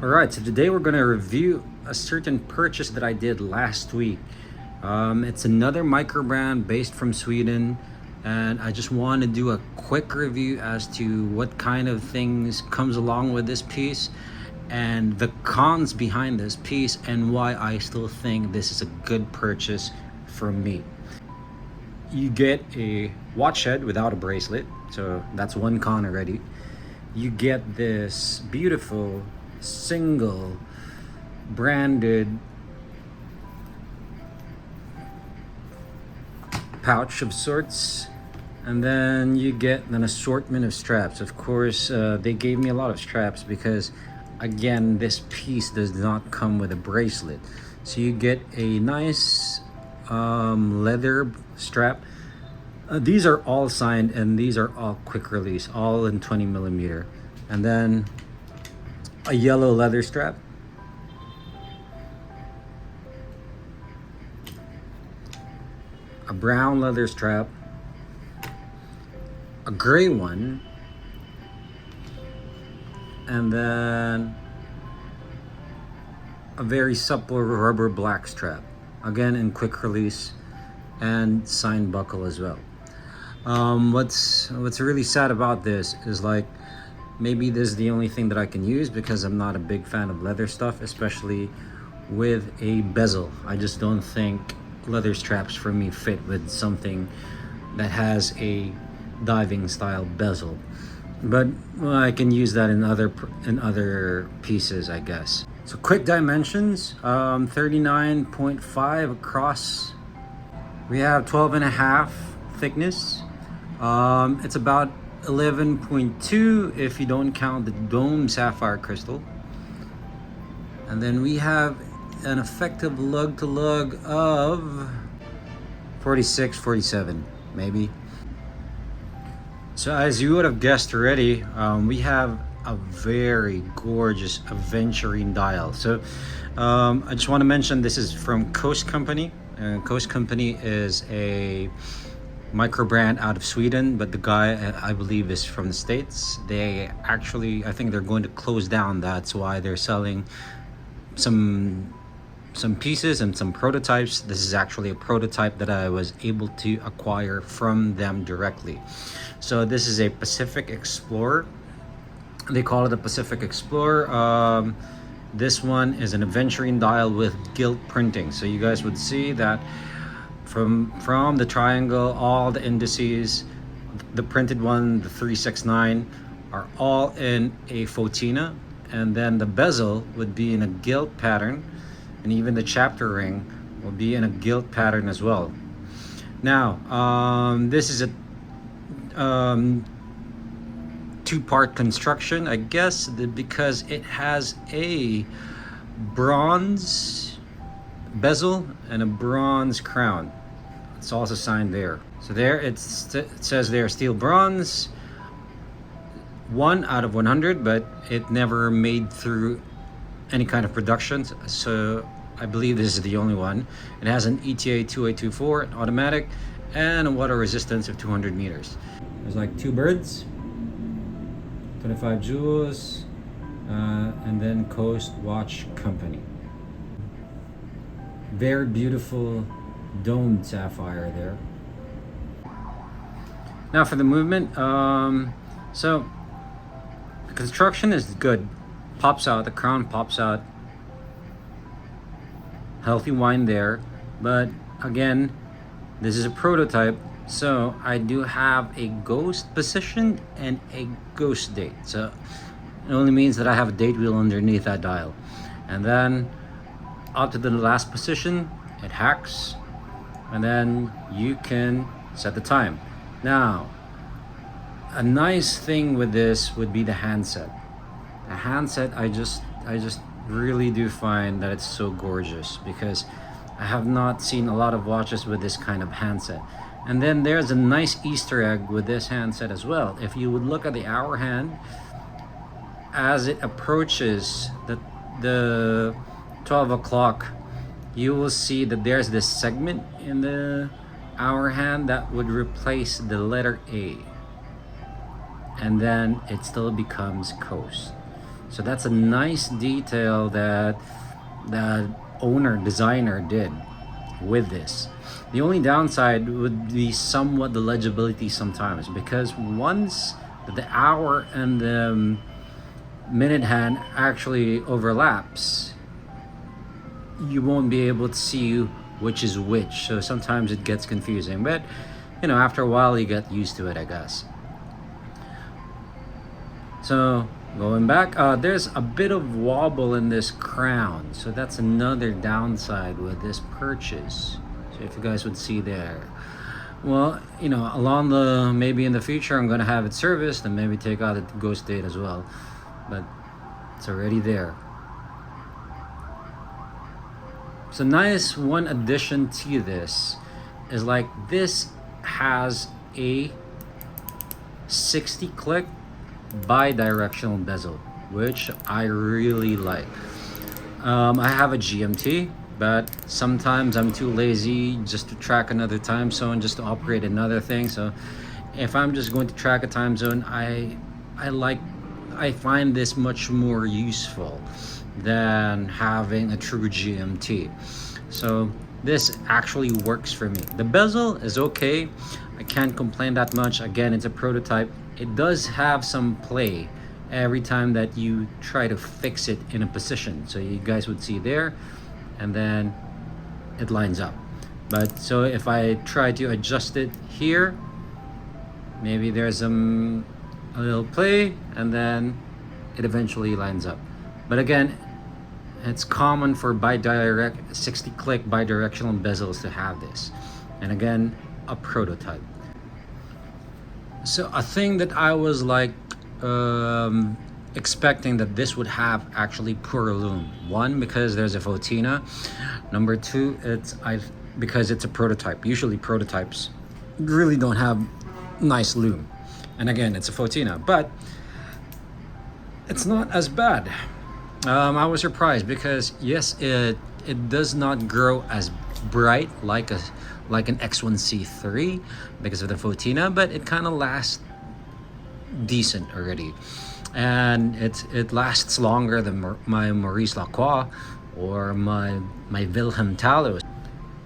Alright, so today we're going to review a certain purchase that I did last week. It's another micro brand based from Sweden, and I just want to do a quick review as to what kind of things comes along with this piece and the cons behind this piece and why I still think this is a good purchase for me. You get a watch head without a bracelet, so that's one con already. You get this beautiful single branded pouch of sorts, and then you get an assortment of straps. Of course, they gave me a lot of straps because, again, this piece does not come with a bracelet, so you get a nice leather strap. These are all signed and these are all quick release, all in 20mm, and then a yellow leather strap, a brown leather strap, a gray one, and then a very supple rubber black strap, again in quick release, and signed buckle as well. What's really sad about this is, like, maybe this is the only thing that I can use because I'm not a big fan of leather stuff, especially with a bezel. I just don't think leather straps for me fit with something that has a diving style bezel. But well, I can use that in other pieces, I guess. So quick dimensions, 39.5 across. We have 12.5 thickness. It's about 11.2 if you don't count the dome sapphire crystal, and then we have an effective lug to lug of 46, 47 maybe. So as you would have guessed already, we have a very gorgeous aventurine dial. So I just want to mention this is from Coast Company. Coast Company is a micro brand out of Sweden, but the guy, I believe, is from the States. They actually, I think they're going to close down. That's why they're selling some pieces and some prototypes. This is actually a prototype that I was able to acquire from them directly. So this is a Pacific Explorer. They call it a Pacific Explorer. This one is an aventurine dial with gilt printing. So you guys would see that from the triangle, all the indices, the printed one, the 369, are all in a photina, and then the bezel would be in a gilt pattern, and even the chapter ring will be in a gilt pattern as well. Now, this is a two-part construction, I guess, because it has a bronze bezel and a bronze crown. It's also signed there. So there it says there steel bronze, 1 out of 100, but it never made through any kind of production. So I believe this is the only one. It has an ETA 2824 automatic and a water resistance of 200 meters. There's like two birds, 25 jewels, and then Coast Watch Company. Very beautiful domed sapphire there. Now for the movement, so the construction is good. Pops out, the crown pops out. Healthy wind there, but again, this is a prototype, so I do have a ghost position and a ghost date. So it only means that I have a date wheel underneath that dial, and then up to the last position it hacks, and then you can set the time. Now, a nice thing with this would be the handset. The handset, I just really do find that it's so gorgeous, because I have not seen a lot of watches with this kind of handset. And then there's a nice Easter egg with this handset as well. If you would look at the hour hand, as it approaches the 12 o'clock, you will see that there's this segment in the hour hand that would replace the letter A, and then it still becomes Coast. So that's a nice detail that the designer did with this. The only downside would be somewhat the legibility sometimes, because once the hour and the minute hand actually overlaps, you won't be able to see which is which. So sometimes it gets confusing, but after a while you get used to it, I guess. So going back, there's a bit of wobble in this crown, so that's another downside with this purchase. So if you guys would see there, well, along the maybe in the future I'm gonna have it serviced and maybe take out the ghost date as well, but it's already there. So nice one addition to this is like this has a 60 click bidirectional bezel, which I really like. I have a GMT, but sometimes I'm too lazy just to track another time zone, just to operate another thing. So if I'm just going to track a time zone, I find this much more useful than having a true GMT. So this actually works for me. The bezel is okay, I can't complain that much. Again, it's a prototype. It does have some play every time that you try to fix it in a position. So you guys would see there, and then it lines up. But so if I try to adjust it here, maybe there's a little play, and then it eventually lines up. But again, it's common for 60 click bidirectional bezels to have this. And again, a prototype. So a thing that I was like expecting that this would have actually poor loom. One, because there's a Fotina. Number two, because it's a prototype. Usually prototypes really don't have nice loom. And again, it's a Fotina, but it's not as bad. I was surprised because yes, it does not grow as bright like an X1C3 because of the Fotina, but it kind of lasts decent already, and it lasts longer than my Maurice Lacroix or my Wilhelm Talos.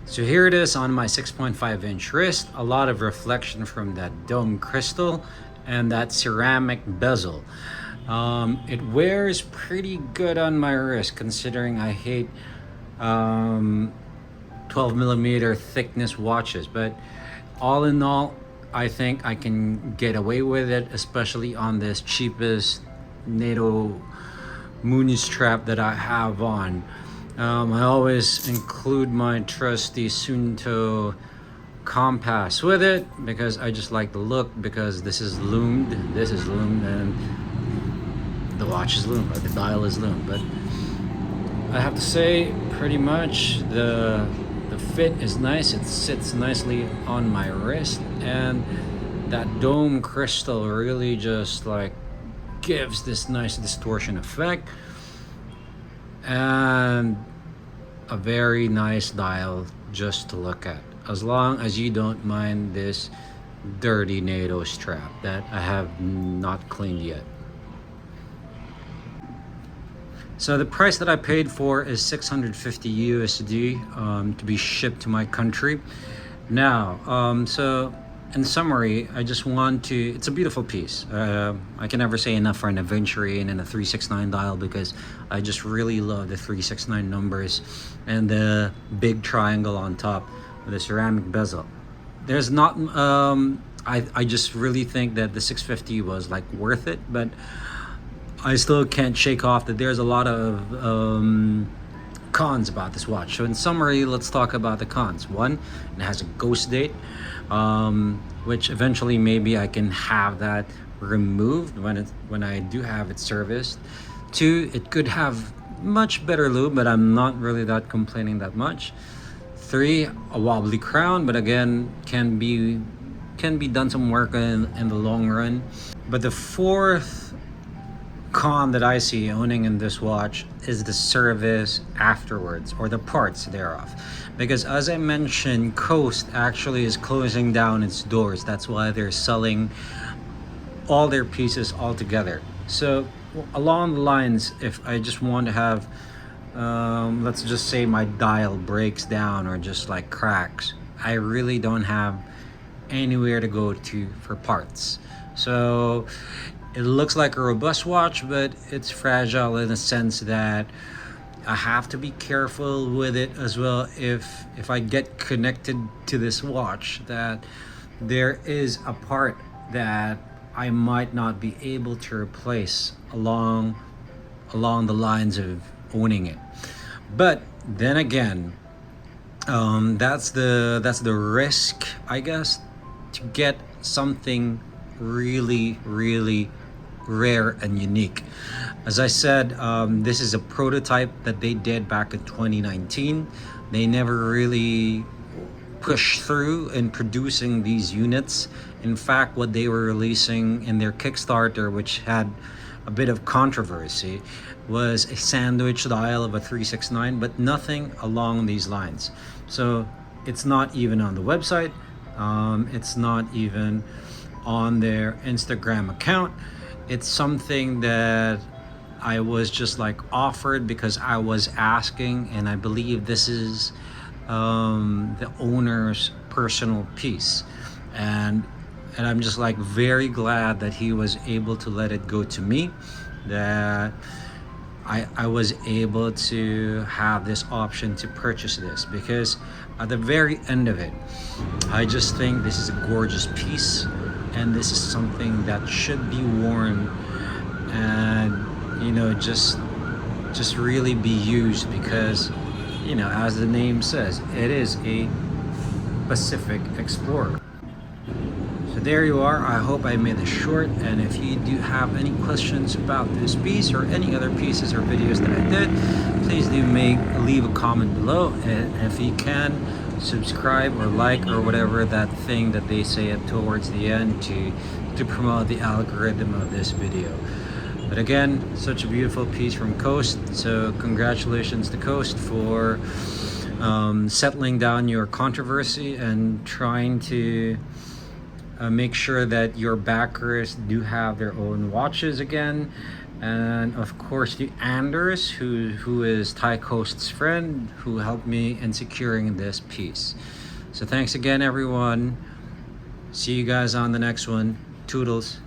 So here it is on my 6.5 inch wrist. A lot of reflection from that dome crystal and that ceramic bezel. It wears pretty good on my wrist, considering I hate 12mm thickness watches, but all in all, I think I can get away with it, especially on this cheapest NATO Moon strap that I have on. I always include my trusty Sunto compass with it because I just like the look, because this is loomed, and the watch is loomed, or the dial is loomed. But I have to say, pretty much the fit is nice. It sits nicely on my wrist, and that dome crystal really just like gives this nice distortion effect, and a very nice dial just to look at, as long as you don't mind this dirty NATO strap that I have not cleaned yet. So the price that I paid for is 650 USD to be shipped to my country. Now, so in summary, I just want to, it's a beautiful piece. I can never say enough for an Aventurine and a 369 dial, because I just really love the 369 numbers and the big triangle on top with the ceramic bezel. There's not, I just really think that the 650 was like worth it, but I still can't shake off that there's a lot of cons about this watch. So in summary, let's talk about the cons. One, it has a ghost date, which eventually maybe I can have that removed when I do have it serviced. Two, it could have much better lube, but I'm not really that complaining that much. Three, a wobbly crown, but again, can be done some work in the long run. But the fourth con that I see owning in this watch is the service afterwards, or the parts thereof, because as I mentioned, Coast actually is closing down its doors. That's why they're selling all their pieces all together. So along the lines, if I just want to have, let's just say my dial breaks down or just like cracks, I really don't have anywhere to go to for parts. So it looks like a robust watch, but it's fragile in a sense that I have to be careful with it as well. If I get connected to this watch, that there is a part that I might not be able to replace along the lines of owning it. But then again, that's the risk, I guess, to get something really, really rare and unique. As I said, this is a prototype that they did back in 2019. They never really pushed through in producing these units. In fact, what they were releasing in their Kickstarter, which had a bit of controversy, was a sandwich dial of a 369, but nothing along these lines. So it's not even on the website. It's not even on their Instagram account. It's something that I was just like offered because I was asking, and I believe this is the owner's personal piece, and I'm just like very glad that he was able to let it go to me, that I was able to have this option to purchase this, because at the very end of it, I just think this is a gorgeous piece, and this is something that should be worn and just really be used, because as the name says, it is a Pacific Explorer. So there you are. I hope I made this short, and if you do have any questions about this piece or any other pieces or videos that I did, please do leave a comment below, and if you can, subscribe or like or whatever that thing that they say towards the end to promote the algorithm of this video. But again, such a beautiful piece from Coast, so congratulations to Coast for settling down your controversy and trying to make sure that your backers do have their own watches again. And of course to Anders, who is Thai Coast's friend, who helped me in securing this piece. So thanks again, everyone. See you guys on the next one. Toodles.